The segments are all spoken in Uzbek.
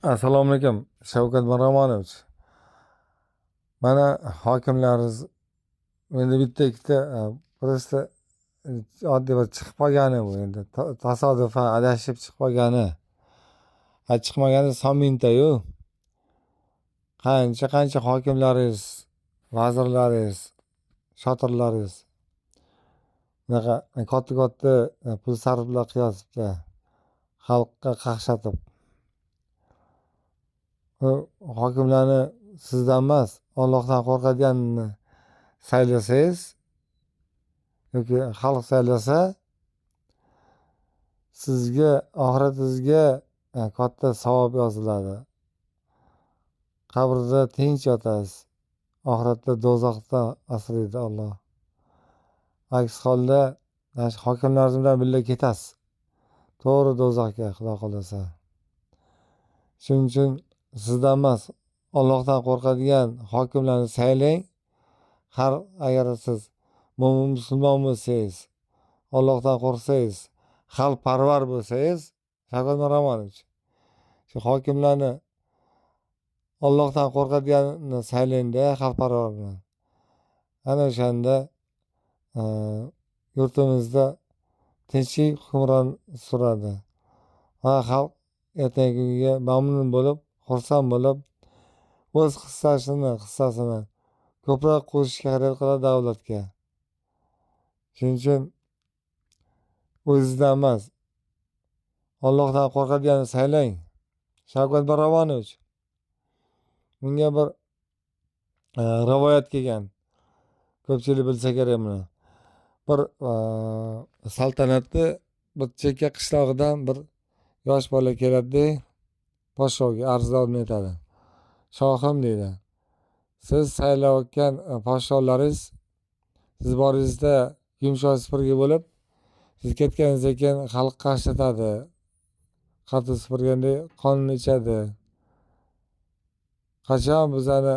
Assalomu alaykum, Shavkat Miromonovich. Mana hokimlarimiz endi bitta ikkita просто oddiy bir chiqib qolgani bu endi tasodifan adashib chiqib qolgani. Chiqmagani son mingtayu. Qancha hokimlaringiz, vazirlaringiz, shotirlaringiz bunaqa katta pul sarflab qilyapti xalqqa qaqshatib. Hokimlarni sizdan emas, Allohdan qo'rqadiganini saylasangiz yoki xalq saylasa, sizga oxiratingizga katta savob yoziladi. Qabrda tinch yotasiz. Oxiratda do'zaxdan asraydi Alloh. Aks holda hokimlarimiz bilan birga ketasiz. To'g'ri do'zaxga, Xudo xohlasa. Shuning uchun sizdan emas, Allohdan qo'rqadigan hokimlarni saylang. Agar siz mo'min musulmon bo'lsangiz, Allohdan qo'rqsangiz, xalqparvar bo'lsangiz, Shavkat Miromonovich, shu hokimlarni Allohdan qo'rqadiganini saylang-da, xalqparvarni. Ana o'shanda yurtimizda tinchlik hukmron suradi. Va xalq ertangi kunga mamnun bo'lib, xursand bo'lib, o'z hissasini ko'proq qo'shishga harakat qiladi davlatga. Shuning uchun o'zizdan emas, Allohdan qo'rqadiganini saylang. Shavkat Miromonovich. Bunga bir rivoyat kelgan. Ko'pchilik bilsa kerak buni. Bir saltanatli bir chekka qishlog'idan bir yosh bola keladi, podshohga arzdorni aytadi. Shohim deydi. Siz saylayotgan podshohlaringiz siz boringizda yumshoq supurgi bo'lib, siz ketganingizdan keyin xalq qashlatadi. Qattiq supurgandek qonini ichadi. Qachon bizani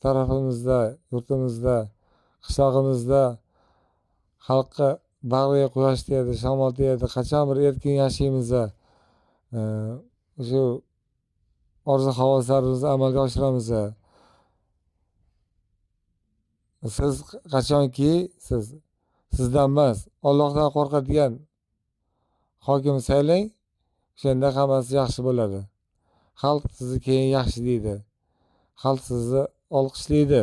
tarafimizda, yurtimizda, qishlog'imizda xalqqa bag'riga quyosh tegadi, shamol tegadi, qachon bir erkin yashaymiz, shu orzu havaslarimizni amalga oshiramiz. Siz qachonki sizdan emas, Allohdan qo'rqadigan hokim saylang, o'shanda hammasi yaxshi bo'ladi. Xalq sizni keyin yaxshi deydi. Xalq sizni olqishlaydi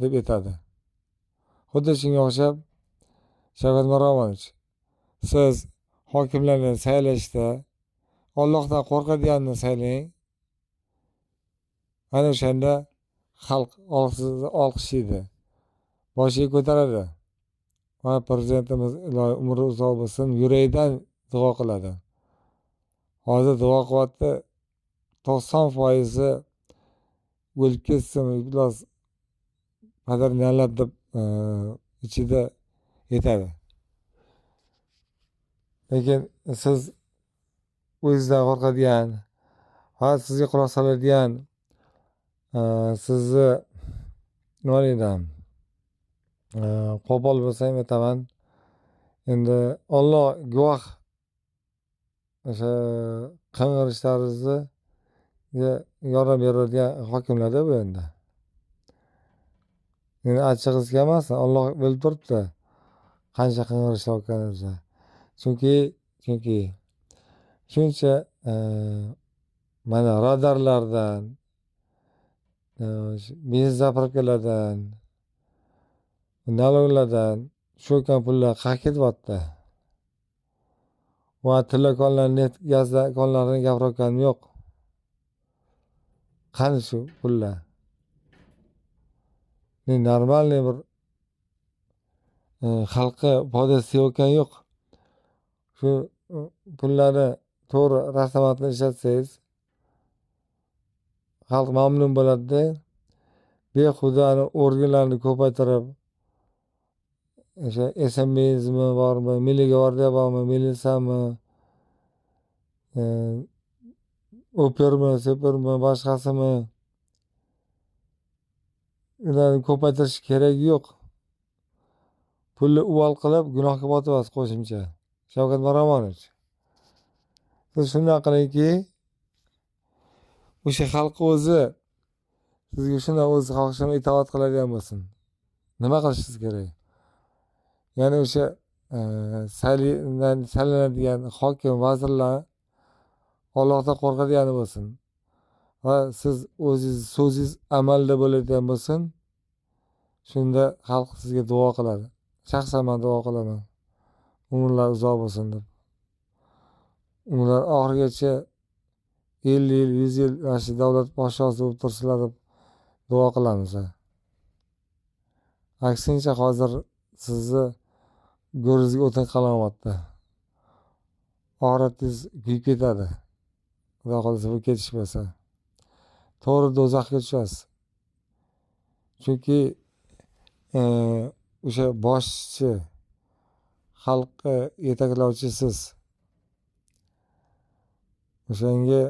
deb aytadi. Xuddi shunga o'xshab, Shavkat Miromonovich, siz hokimlarni saylashda Allohdan qo'rqadiganini saylang. Ana o'shanda xalq sizni olqishlaydi. Boshiga ko'taradi. Va prezidentimiz ilohi umri uzoq bo'lsin, yuragidan duo qiladi. Hozir duo qilyapti, 90% o'lib ketsin, iflos qadrlanlar deb ichida aytadi. Lekin siz o'zingizdan qo'rqadigan, sizga quloq soladigan, sizni nima deydi, qo'pol bo'lsam aytaman. Endi Alloh guvoh, o'sha qing'irishlaringizni yordam beradigan hokimlarda bu endi. Meni achchig'ingiz kelmasin, Alloh bilib turibdi qancha qing'irishlayotganimizni. Chunki shuncha mana radarlardan, benzin zapravkalardan, naloglardan shu pullar qayerga ketyapti? Va telekonlar, net gaz konlarini gapirayotganim yo'q. Qani shu pullar? Normalniy bir xalqqa foydasi tegayotgani yo'q. Shu pullarni to'g'ri rasmiyatni ishlatsangiz, xalq mamnun bo'ladi-da. Behudani organlarni ko'paytirib, o'sha SMB'izmi bormi, Milliy gvardiya bormi, militsiyami, opermi, supermi, boshqasimi, ularni ko'paytirish keragi yo'q. Pulni uval qilib, gunohga botyapsiz qo'shimcha. Shavkat Miromonovich, siz shunday qilingki, o'sha xalqi o'zi sizga shuni o'z xohishini itoat qiladigan bo'lsin. Nima qilishingiz kerak? Ya'ni o'sha saylanadigan hokim, vazirlar Allohdan qo'rqadigani bo'lsin. Va siz o'zingiz so'zingiz amalda bo'ladigan bo'lsin. Shunda xalq sizga duo qiladi. Shaxsan men duo qilaman. Umrlar uzoq bo'lsin deb. Ular oxirigacha 50 yil, 100 yil mana shu davlat boshlig'i bo'lib tursinlar deb duo qilamiz. Aksincha hozir sizni go'ringizga o'tin qalamoqda. Oxiratingiz kuyib ketadi. Xudo xohlasa bu ketish bo'lsa. To'g'ri do'zaxga tushasiz. Chunki o'sha boshchi, xalqni yetaklovchi siz. O'shanga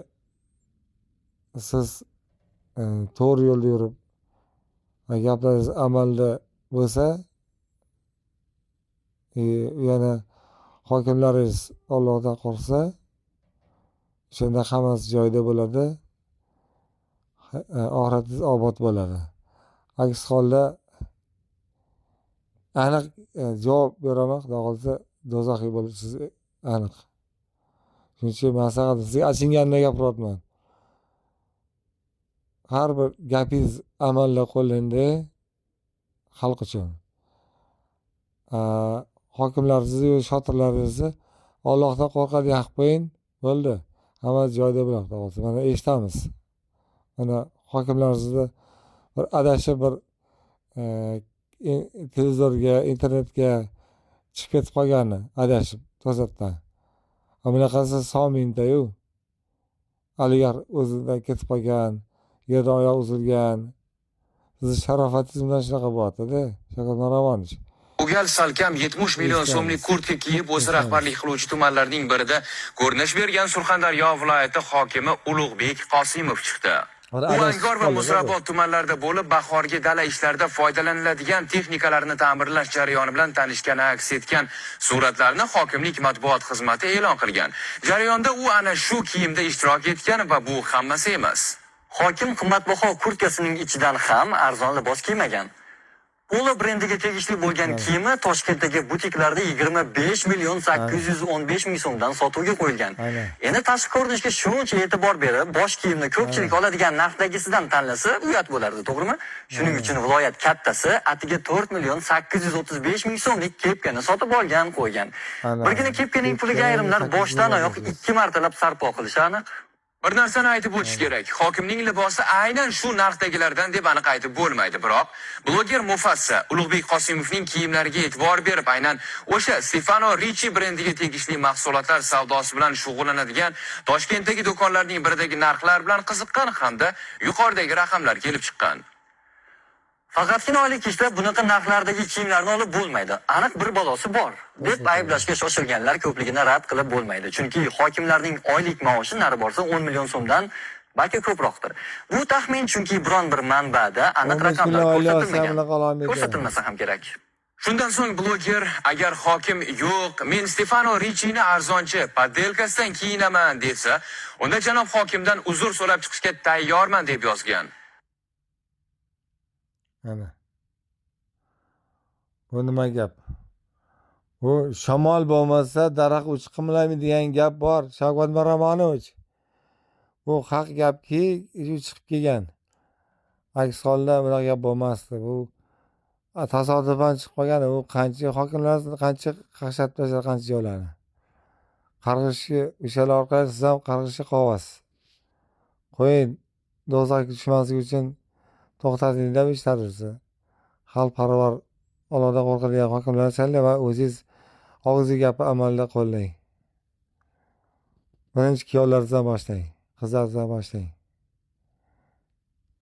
siz to'g'ri yo'lda yurib, gaplaringiz amalda bo'lsa, yana hokimlaringiz Allohdan qo'rqsa, shunda hammasi joyida bo'ladi. Oxiratingiz obod bo'ladi. Aks holda aniq javob beraman, xudo xohlasa do'zaxiy bo'lishingiz aniq. Shuning uchun maslahat sizga achinganimda gapiryapman. Har bir gapingiz amalda qo'llanadi xalq uchun. Hokimlaringizni, shotirlaringizni Allohdan qo'rqadigan qilib qo'ying, bo'ldi. Hammasi joyida bo'ladi, xudo xohlasa. Mana eshitamiz. Mana hokimlaringizni bir adashib bir televizorga, internetga chiqib ketib qolgani, adashib to'satdan. Bunaqasi son mingta-yu. Oligar o'zidan ketib qolgan, yerdan oyoq uzilgan. Sizni sharofatingiz bilan shunaqa bo'lyapti-da, Shavkat Miromonovich. Bu gal salkam 70 million so'mlik kurtka kiyib o'zi rahbarlik qiluvchi tumanlarning birida ko'rinish bergan Surxondaryo viloyati hokimi Ulug'bek Qosimov chiqdi. U Angor va Muzrabot tumanlarida bo'lib, bahorgi dala ishlarida foydalaniladigan texnikalarni ta'mirlash jarayoni bilan tanishgani aks etgan suratlarni hokimlik matbuot xizmati e'lon qilgan. Jarayonda u ana shu kiyimda ishtirok etgan va bu hammasi emas. Hokim qimmatbaho kurtkasining ichidan ham arzon libos kiymagan. Polo brendiga tegishli bo'lgan kiyimi Toshkentdagi butiklarda 25 million 815 ming so'mdan sotuvga qo'yilgan. Endi tashqi ko'rinishga shuncha e'tibor berib, bosh kiyimni ko'pchilik oladigan narxdagisidan tanlasa, uyat bo'lardi, to'g'rimi? Shuning uchun viloyat kattasi atiga 4 million 835 ming so'mlik kepkani sotib olgan, qo'ygan. Birgina kepkaning puliga ayrimlar boshdan oyoq 2 martalab sarpo qilishi aniq. Bir narsani aytib o'tish kerak. Hokimning libosi aynan shu narxdagilardan deb aniq aytib bo'lmaydi. Biroq bloger Mufassa Ulug'bek Qosimovning kiyimlariga e'tibor berib, aynan o'sha Stefano Ricci brendiga tegishli mahsulotlar savdosi bilan shug'ullanadigan Toshkentdagi do'konlarning biridagi narxlar bilan qiziqqan hamda yuqoridagi raqamlar kelib chiqqan. Faqatgina oylik ishda bunaqa narxlardagi kiyimlarni olib bo'lmaydi. Aniq bir balosi bor deb ayblashga shoshilganlar ko'pligini rad qilib bo'lmaydi. Chunki hokimlarning oylik maoshi nari borsa 10 million so'mdan balki ko'proqdir. Bu taxmin, chunki biron bir manbada aniq raqamlar ko'rsatilmasa ham kerak. Shundan so'ng bloger agar hokim yo'q, men Stefano Riccini arzonchi poddelkasidan kiyinaman desa, unda janob hokimdan uzr so'rab chiqishga tayyorman deb yozgan. Ana. Bu nima gap? Bu shamol bo'lmasa daraxt uchi qimlaymi degan gap bor, Shavkat Miromonovich. Bu haq gapki, chiqib kelgan. Aks holda bunaqa gap bo'lmasdi. Bu tasodifan chiqib qolgan. U qancha hokimlar qancha qaqshatib tashladi, qancha joylarni. Qarg'ishga o'shalar orqali siz ham qarg'ishga qolasiz. Qo'ying, do'zaxga tushmaslik uchun to'xtating deb ishlarsiz. Xalqparvar, Allohdan qo'rqadigan hokimlarni saylang va o'zingiz og'izga gapi amalda qo'llang. Birinchi kuyovlaringizdan boshlang, qizlaringizdan boshlang.